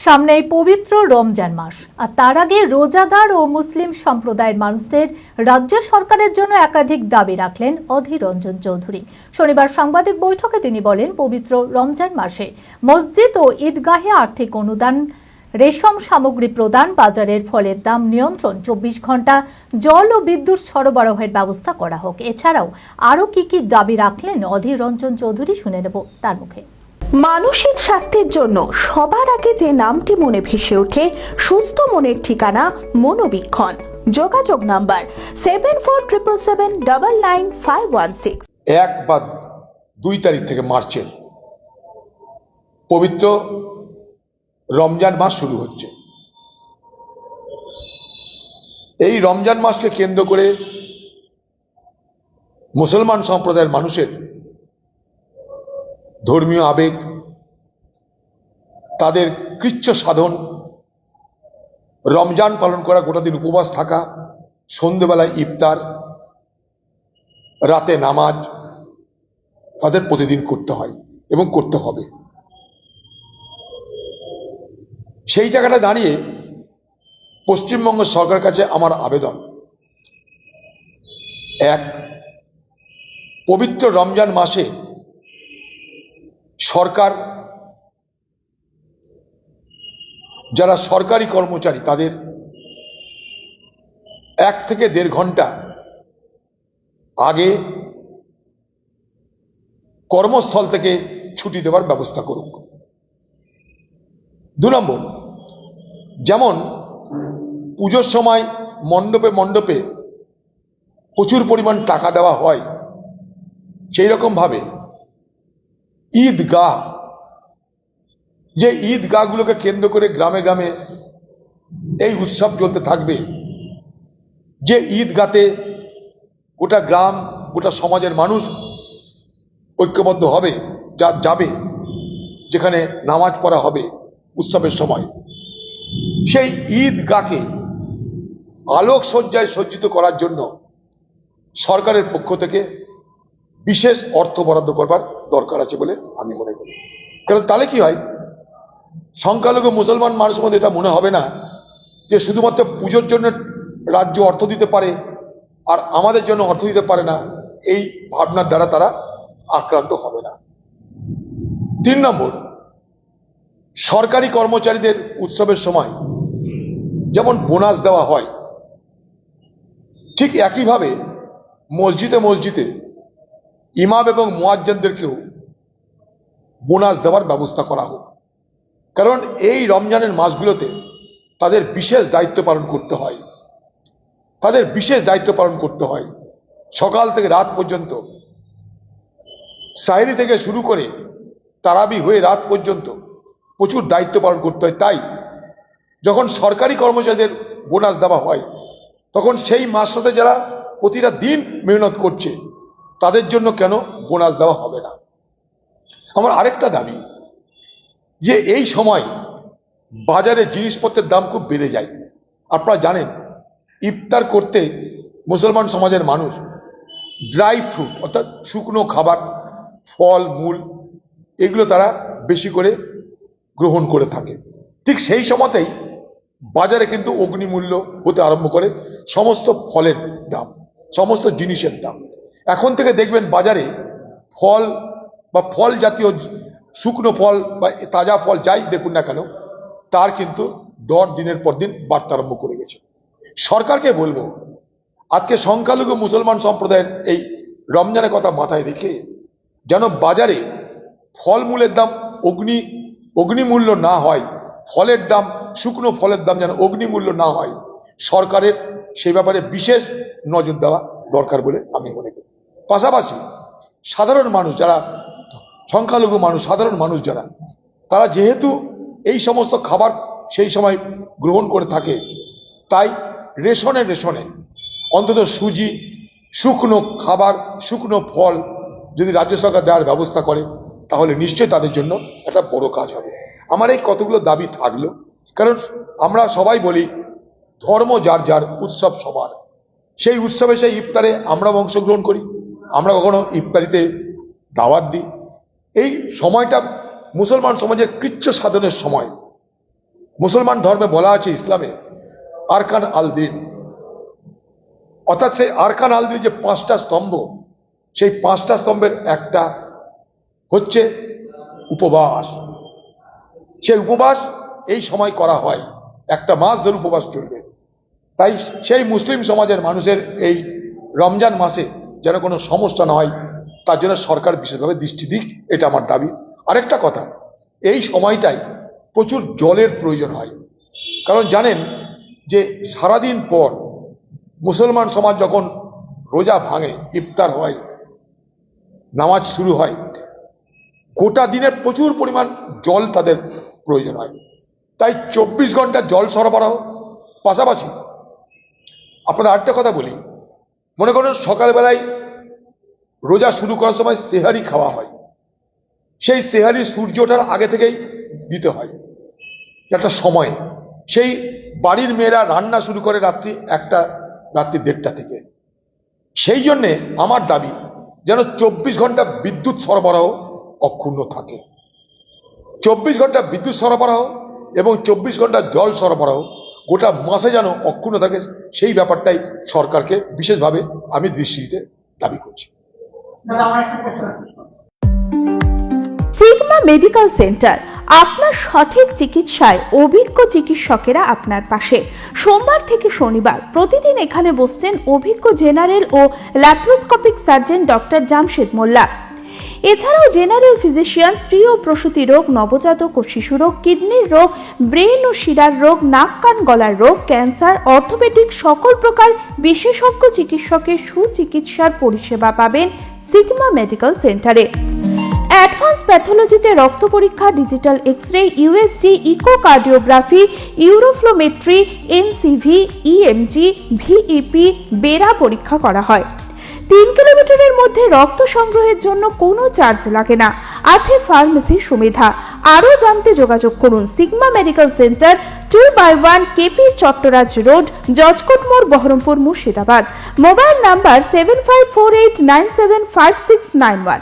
সামনেই পবিত্র রমজান মাস, আর তার আগে রোজাদার ও মুসলিম সম্প্রদায়ের মানুষদের রাজ্য সরকারের জন্য একাধিক দাবি রাখলেন অধীর রঞ্জন চৌধুরী। শনিবার সাংবাদিক বৈঠকে তিনি বলেন, পবিত্র রমজান মাসে মসজিদ ও ঈদগাহে আর্থিক অনুদান, রেশম সামগ্রী প্রদান, বাজারের ফলের দাম নিয়ন্ত্রণ, 24 ঘন্টা জল ও বিদ্যুৎ সরবরাহের ব্যবস্থা করা হোক। এছাড়াও আরও কি দাবি রাখলেন অধীর রঞ্জন চৌধুরী, শুনে নেব তার মুখে। মানসিক স্বাস্থ্যের জন্য সবার আগে যে নামটি মনে ভেসে ওঠে, সুস্থ মনের ঠিকানা মনোবীক্ষণ। যোগাযোগ নাম্বার 7477799516। 1 বা 2 তারিখ থেকে মার্চের পবিত্র রমজান মাস শুরু হচ্ছে। এই রমজান মাসকে কেন্দ্র করে মুসলমান সম্প্রদায়ের মানুষের ধর্মীয় আবেগ, তাদের কৃচ্ছ সাধন, রমজান পালন করা, গোটা দিন উপবাস থাকা, সন্ধ্যেবেলায় ইফতার, রাতে নামাজ, তাদের প্রতিদিন করতে হয় এবং করতে হবে। সেই জায়গাটা দাঁড়িয়ে পশ্চিমবঙ্গ সরকারের কাছে আমার আবেদন, এক, পবিত্র রমজান মাসে সরকার, যারা সরকারি কর্মচারী, তাদের 1 থেকে 1.5 ঘন্টা আগে কর্মস্থল থেকে ছুটি দেওয়ার ব্যবস্থা করুক। 2 নম্বর, যেমন পুজোর সময় মণ্ডপে মণ্ডপে প্রচুর পরিমাণ টাকা দেওয়া হয়, সেই রকম ভাবে ঈদগাহ, যে ঈদগাহগুলোকে কেন্দ্র করে গ্রামে গ্রামে এই উৎসব চলতে থাকবে, যে ঈদগাতে গোটা গ্রাম, গোটা সমাজের মানুষ ঐক্যবদ্ধ হবে, যা যাবে, যেখানে নামাজ পড়া হবে উৎসবের সময়, সেই ঈদগাহকে আলোকসজ্জায় সজ্জিত করার জন্য সরকারের পক্ষ থেকে বিশেষ অর্থ বরাদ্দ করবার দরকার আছে বলে আমি মনে করি। কারণ তাহলে কি হয়, সংখ্যালঘু মুসলমান মানুষের মধ্যে এটা মনে হবে না যে শুধুমাত্র পুজোর জন্য রাজ্য অর্থ দিতে পারে আর আমাদের জন্য অর্থ দিতে পারে না, এই ভাবনার দ্বারা তারা আক্রান্ত হবে না। 3 নম্বর, সরকারি কর্মচারীদের উৎসবের সময় যেমন বোনাস দেওয়া হয়, ঠিক একইভাবে মসজিদে মসজিদে ইমাম এবং মুয়াজ্জিনদেরকেও বোনাস দেওয়ার ব্যবস্থা করা হোক। কারণ এই রমজানের মাসগুলোতে তাদের বিশেষ দায়িত্ব পালন করতে হয়, তাদের বিশেষ দায়িত্ব পালন করতে হয়। সকাল থেকে রাত পর্যন্ত, সাহরি থেকে শুরু করে তারাবি হয়ে রাত পর্যন্ত প্রচুর দায়িত্ব পালন করতে হয়। তাই যখন সরকারি কর্মচারীদের বোনাস দেওয়া হয়, তখন সেই মাসটাতে যারা প্রতিটা দিন মেহনত করছে, তাদের জন্য কেন বোনাস দেওয়া হবে না? আমার আরেকটা দাবি, যে এই সময় বাজারে জিনিসপত্রের দাম খুব বেড়ে যায়। আপনারা জানেন, ইফতার করতে মুসলমান সমাজের মানুষ ড্রাই ফ্রুট, অর্থাৎ শুকনো খাবার, ফল মূল, এগুলো তারা বেশি করে গ্রহণ করে থাকে। ঠিক সেই সময়তেই বাজারে কিন্তু অগ্নিমূল্য হতে আরম্ভ করে সমস্ত ফলের দাম, সমস্ত জিনিসের দাম। এখন থেকে দেখবেন বাজারে ফল বা ফল জাতীয় শুকনো ফল বা তাজা ফল যাই দেখুন না কেন, তার কিন্তু দর দিনের পর দিন বাড়তে আরম্ভ করে গেছে। সরকারকে বলবো, আজকে সংখ্যালঘু মুসলমান সম্প্রদায়ের এই রমজানের কথা মাথায় রেখে যেন বাজারে ফলমূলের দাম অগ্নিমূল্য না হয়, ফলের দাম, শুকনো ফলের দাম যেন অগ্নিমূল্য না হয়, সরকারের সেই ব্যাপারে বিশেষ নজর দেওয়া দরকার বলে আমি মনে করি। পাশাপাশি সাধারণ মানুষ, যারা সংখ্যালঘু মানুষ, সাধারণ মানুষ যারা, তারা যেহেতু এই সমস্ত খাবার সেই সময় গ্রহণ করে থাকে, তাই রেশনে অন্তত সুজি, শুকনো খাবার, শুকনো ফল যদি রাজ্য সরকার দেওয়ার ব্যবস্থা করে, তাহলে নিশ্চয়ই তাদের জন্য একটা বড় কাজ হবে। আমার এই কতগুলো দাবি থাকলো, কারণ আমরা সবাই বলি ধর্ম যার যার, উৎসব সবার। সেই উৎসবে, সেই ইফতারে আমরা অংশগ্রহণ করি, আমরা কখনো ইফতারিতে দাওয়াত দিই। এই সময়টা মুসলমান সমাজের কৃচ্ছ সাধনের সময়, মুসলমান ধর্মে বলা আছে, ইসলামে আরকান আল দিন, অর্থাৎ সেই আরকান আল দিন যে 5টা স্তম্ভ, সেই 5টা স্তম্ভের একটা হচ্ছে উপবাস। সেই উপবাস এই সময় করা হয়, একটা মাস ধরে উপবাস চলবে। তাই সেই মুসলিম সমাজের মানুষের এই রমজান মাসে যেন কোনো সমস্যা না হয়, তার জন্য সরকার বিশেষভাবে দৃষ্টি দিক, এটা আমার দাবি। আরেকটা কথা, এই সময়টাই প্রচুর জলের প্রয়োজন হয়, কারণ জানেন যে সারাদিন পর মুসলমান সমাজ যখন রোজা ভাঙে, ইফতার হয়, নামাজ শুরু হয়, গোটা দিনের প্রচুর পরিমাণ জল তাদের প্রয়োজন হয়। তাই 24 ঘন্টা জল সরবরাহ, পাশাপাশি আপনাদের আরেকটা কথা বলি, মনে করুন সকালবেলায় রোজা শুরু করার সময় সেহারি খাওয়া হয়, সেই সেহারি সূর্য ওঠার আগে থেকেই দিতে হয় একটা সময়। সেই বাড়ির মেয়েরা রান্না শুরু করে রাত্রি 1টা থেকে। সেই জন্যে আমার দাবি যেন 24 ঘন্টা বিদ্যুৎ সরবরাহ অক্ষুণ্ণ থাকে। 24 ঘন্টা বিদ্যুৎ সরবরাহ এবং 24 ঘন্টা জল সরবরাহ গোটা মাসে যেন অক্ষুণ্ণ থাকে, সেই ব্যাপারটাই সরকারকে বিশেষভাবে আমি দৃষ্টি দিতে দাবি করছি। সিগমা মেডিকেল সেন্টার, আপনার সঠিক চিকিৎসায় অভিজ্ঞ চিকিৎসকেরা আপনার পাশে। সোমবার থেকে শনিবার প্রতিদিন এখানে বসছেন অভিজ্ঞ জেনারেল ও ল্যাপ্রোস্কোপিক সার্জন ডক্টর জামশেদ মোল্লা। এছাড়াও জেনারেল ফিজিশিয়ান, স্ত্রী ও প্রসূতি রোগ, নবজাতক ও শিশু রোগ, কিডনির রোগ, ব্রেন ও শিরার রোগ, নাক কান গলার রোগ, ক্যান্সার, অর্থোপেডিক সকল প্রকার বিশেষজ্ঞ চিকিৎসকের সুচিকিৎসার পরিষেবা পাবেন সিগমা মেডিকেল সেন্টারে। অ্যাডভান্স প্যাথোলজিতে রক্ত পরীক্ষা, digital X ray, USG, echocardiography, uroflowmetry, NCV, EMG, VEP, BERA পরীক্ষা করা হয়। 3 কিলোমিটারের মধ্যে রক্ত সংগ্রহের জন্য কোনো চার্জ লাগে না, আছে ফার্মেসির সুবিধা। আরও জানতে যোগাযোগ করুন Sigma medical centre, 2/1 KP Chattoraj road, judge court মোড়, বহরমপুর, মুর্শিদাবাদ। Mobile number 7548975691।